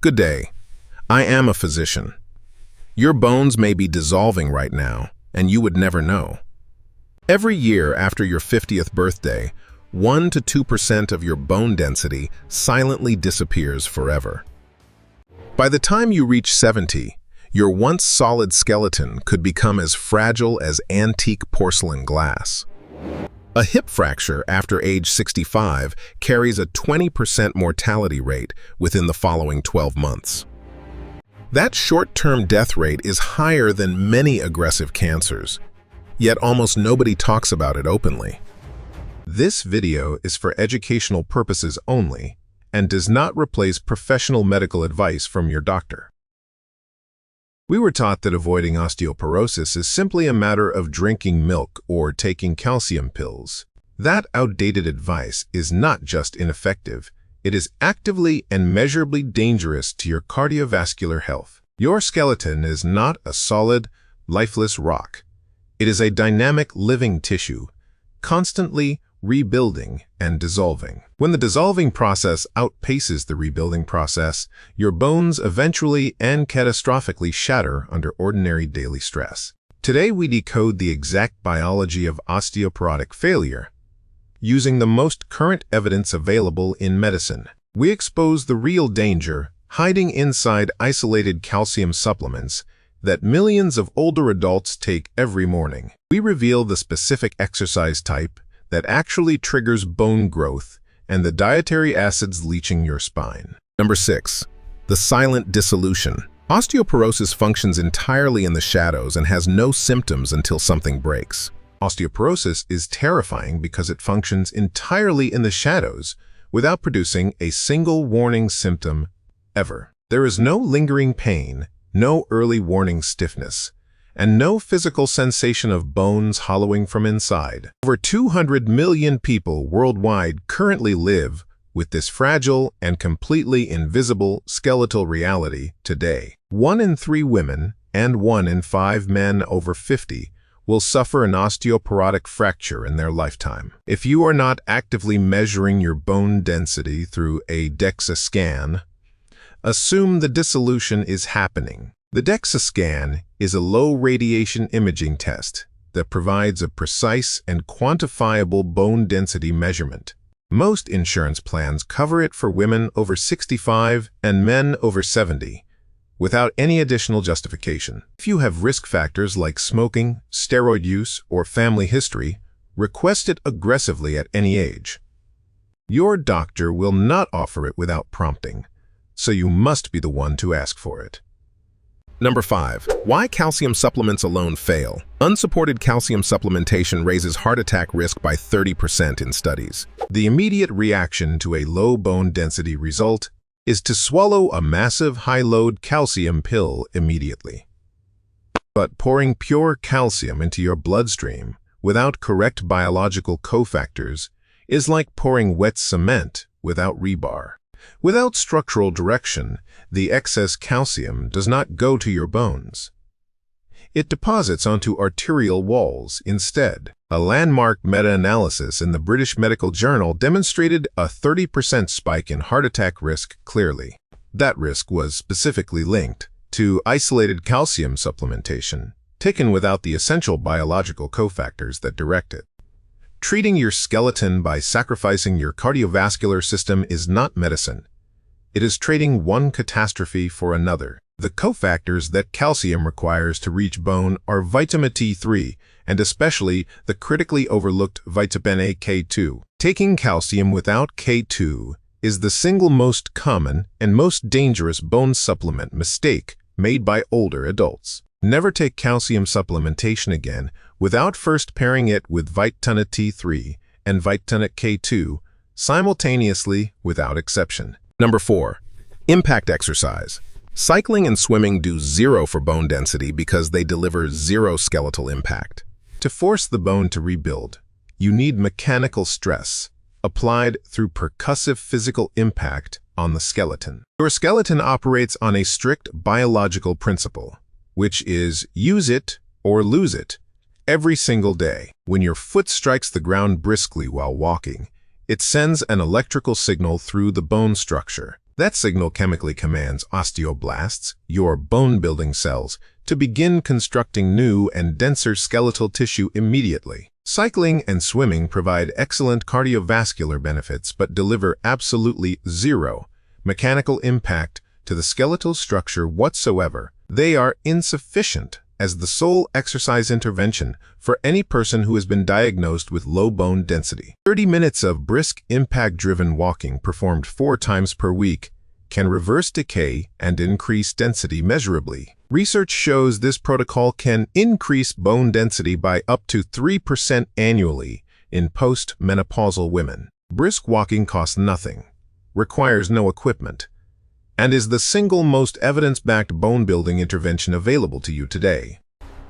Good day. I am a physician. Your bones may be dissolving right now, and you would never know. Every year after your 50th birthday, 1 to 2% of your bone density silently disappears forever. By the time you reach 70, your once solid skeleton could become as fragile as antique porcelain glass. A hip fracture after age 65 carries a 20% mortality rate within the following 12 months. That short-term death rate is higher than many aggressive cancers, yet almost nobody talks about it openly. This video is for educational purposes only and does not replace professional medical advice from your doctor. We were taught that avoiding osteoporosis is simply a matter of drinking milk or taking calcium pills. That outdated advice is not just ineffective, it is actively and measurably dangerous to your cardiovascular health. Your skeleton is not a solid, lifeless rock. It is a dynamic living tissue, constantly rebuilding and dissolving. When the dissolving process outpaces the rebuilding process, your bones eventually and catastrophically shatter under ordinary daily stress. Today we decode the exact biology of osteoporotic failure using the most current evidence available in medicine. We expose the real danger hiding inside isolated calcium supplements that millions of older adults take every morning. We reveal the specific exercise type that actually triggers bone growth and the dietary acids leaching your spine. Number 6. The silent dissolution. Osteoporosis functions entirely in the shadows and has no symptoms until something breaks. Osteoporosis is terrifying because it functions entirely in the shadows without producing a single warning symptom ever. There is no lingering pain, no early warning stiffness, and no physical sensation of bones hollowing from inside. Over 200 million people worldwide currently live with this fragile and completely invisible skeletal reality today. 1 in 3 women and 1 in 5 men over 50 will suffer an osteoporotic fracture in their lifetime. If you are not actively measuring your bone density through a DEXA scan, assume the dissolution is happening. The DEXA scan is a low-radiation imaging test that provides a precise and quantifiable bone density measurement. Most insurance plans cover it for women over 65 and men over 70, without any additional justification. If you have risk factors like smoking, steroid use, or family history, request it aggressively at any age. Your doctor will not offer it without prompting, so you must be the one to ask for it. Number 5. Why calcium supplements alone fail. Unsupported calcium supplementation raises heart attack risk by 30% in studies. The immediate reaction to a low bone density result is to swallow a massive high-load calcium pill immediately. But pouring pure calcium into your bloodstream without correct biological cofactors is like pouring wet cement without rebar. Without structural direction, the excess calcium does not go to your bones. It deposits onto arterial walls instead. A landmark meta-analysis in the British Medical Journal demonstrated a 30% spike in heart attack risk clearly. That risk was specifically linked to isolated calcium supplementation, taken without the essential biological cofactors that direct it. Treating your skeleton by sacrificing your cardiovascular system is not medicine. It is trading one catastrophe for another. The cofactors that calcium requires to reach bone are vitamin T3 and especially the critically overlooked vitamin K2. Taking calcium without K2 is the single most common and most dangerous bone supplement mistake made by older adults. Never take calcium supplementation again without first pairing it with vitamin T3 and vitamin K2 simultaneously without exception. Number 4. Impact exercise. Cycling and swimming do 0 for bone density because they deliver 0 skeletal impact. To force the bone to rebuild, you need mechanical stress applied through percussive physical impact on the skeleton. Your skeleton operates on a strict biological principle, which is use it or lose it every single day. When your foot strikes the ground briskly while walking, it sends an electrical signal through the bone structure. That signal chemically commands osteoblasts, your bone-building cells, to begin constructing new and denser skeletal tissue immediately. Cycling and swimming provide excellent cardiovascular benefits but deliver absolutely zero mechanical impact to the skeletal structure whatsoever. They are insufficient as the sole exercise intervention for any person who has been diagnosed with low bone density. 30 minutes of brisk, impact-driven walking performed 4 times per week can reverse decay and increase density measurably. Research shows this protocol can increase bone density by up to 3% annually in post-menopausal women. Brisk walking costs nothing, requires no equipment, and is the single most evidence-backed bone-building intervention available to you today.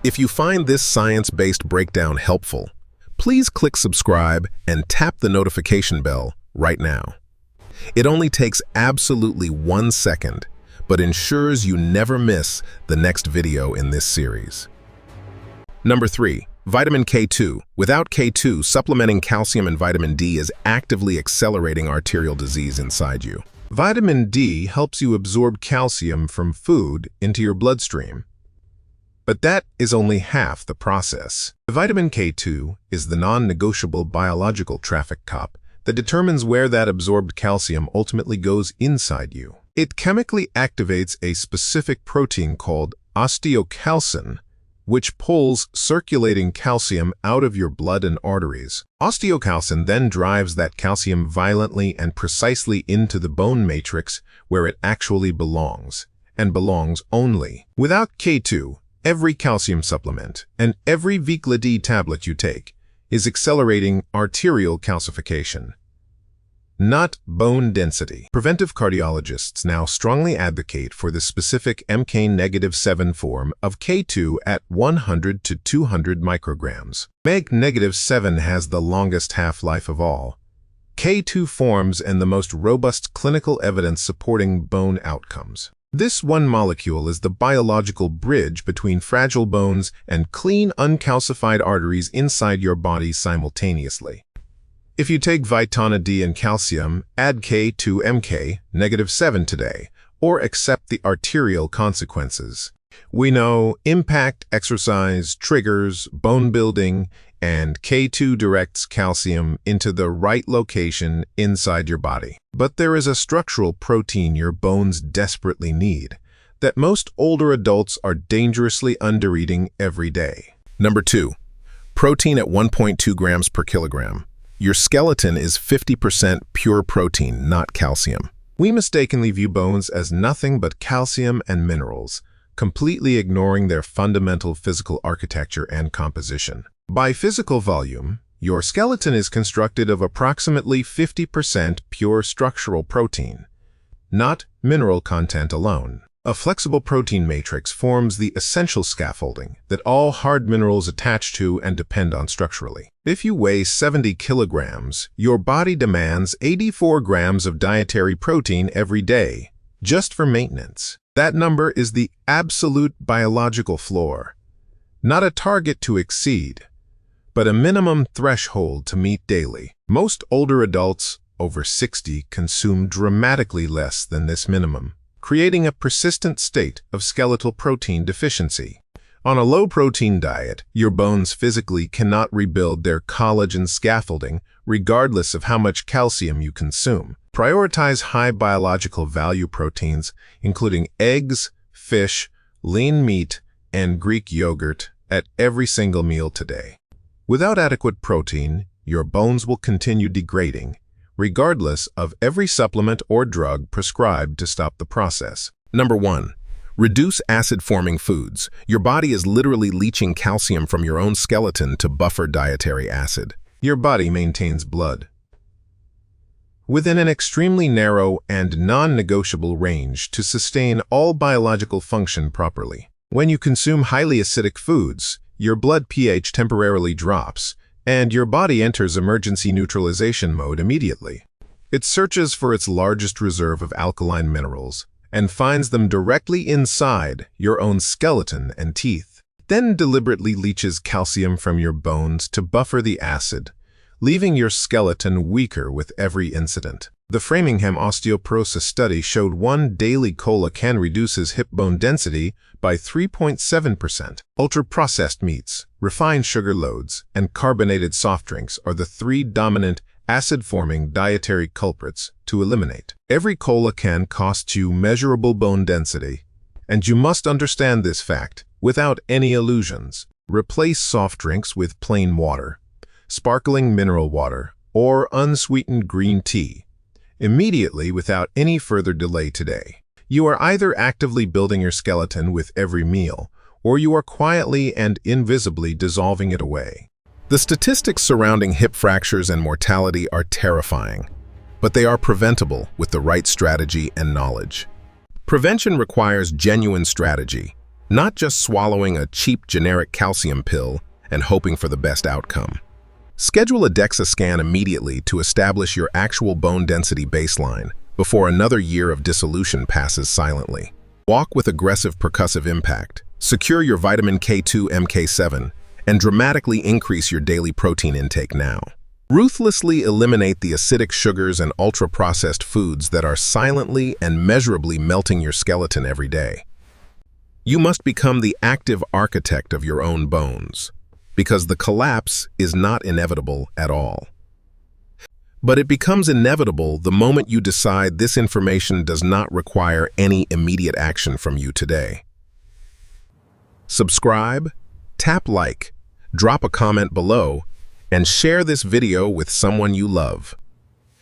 If you find this science-based breakdown helpful, please click subscribe and tap the notification bell right now. It only takes absolutely 1 second, but ensures you never miss the next video in this series. Number 3. Vitamin K2. Without K2, supplementing calcium and vitamin D is actively accelerating arterial disease inside you. Vitamin D helps you absorb calcium from food into your bloodstream. But that is only half the process. Vitamin K2 is the non-negotiable biological traffic cop that determines where that absorbed calcium ultimately goes inside you. It chemically activates a specific protein called osteocalcin, which pulls circulating calcium out of your blood and arteries. Osteocalcin then drives that calcium violently and precisely into the bone matrix where it actually belongs, and belongs only. Without K2, every calcium supplement and every Vicla D tablet you take is accelerating arterial calcification, not bone density. Preventive cardiologists now strongly advocate for the specific MK-7 form of K2 at 100 to 200 micrograms. MK-7 has the longest half-life of all K2 forms and the most robust clinical evidence supporting bone outcomes. This one molecule is the biological bridge between fragile bones and clean, uncalcified arteries inside your body simultaneously. If you take Vitana D and calcium, add K to MK-7 today, or accept the arterial consequences. We know impact exercise triggers bone building, and K2 directs calcium into the right location inside your body. But there is a structural protein your bones desperately need that most older adults are dangerously undereating every day. Number 2. Protein at 1.2 grams per kilogram. Your skeleton is 50% pure protein, not calcium. We mistakenly view bones as nothing but calcium and minerals, completely ignoring their fundamental physical architecture and composition. By physical volume, your skeleton is constructed of approximately 50% pure structural protein, not mineral content alone. A flexible protein matrix forms the essential scaffolding that all hard minerals attach to and depend on structurally. If you weigh 70 kilograms, your body demands 84 grams of dietary protein every day, just for maintenance. That number is the absolute biological floor, not a target to exceed, but a minimum threshold to meet daily. Most older adults, over 60, consume dramatically less than this minimum, creating a persistent state of skeletal protein deficiency. On a low-protein diet, your bones physically cannot rebuild their collagen scaffolding regardless of how much calcium you consume. Prioritize high biological value proteins, including eggs, fish, lean meat, and Greek yogurt at every single meal today. Without adequate protein, your bones will continue degrading, regardless of every supplement or drug prescribed to stop the process. Number 1. Reduce acid-forming foods. Your body is literally leaching calcium from your own skeleton to buffer dietary acid. Your body maintains blood within an extremely narrow and non-negotiable range to sustain all biological function properly. When you consume highly acidic foods, your blood pH temporarily drops, and your body enters emergency neutralization mode immediately. It searches for its largest reserve of alkaline minerals and finds them directly inside your own skeleton and teeth, then deliberately leaches calcium from your bones to buffer the acid, leaving your skeleton weaker with every incident. The Framingham osteoporosis study showed one daily cola can reduces hip bone density by 3.7%. Ultra-processed meats, refined sugar loads, and carbonated soft drinks are the three dominant acid-forming dietary culprits to eliminate. Every cola can costs you measurable bone density, and you must understand this fact without any illusions. Replace soft drinks with plain water, sparkling mineral water, or unsweetened green tea immediately without any further delay today. You are either actively building your skeleton with every meal, or you are quietly and invisibly dissolving it away. The statistics surrounding hip fractures and mortality are terrifying, but they are preventable with the right strategy and knowledge. Prevention requires genuine strategy, not just swallowing a cheap generic calcium pill and hoping for the best outcome. Schedule a DEXA scan immediately to establish your actual bone density baseline before another year of dissolution passes silently. Walk with aggressive percussive impact, secure your vitamin K2 MK7, and dramatically increase your daily protein intake now. Ruthlessly eliminate the acidic sugars and ultra-processed foods that are silently and measurably melting your skeleton every day. You must become the active architect of your own bones, because the collapse is not inevitable at all. But it becomes inevitable the moment you decide this information does not require any immediate action from you today. Subscribe, tap like, drop a comment below, and share this video with someone you love.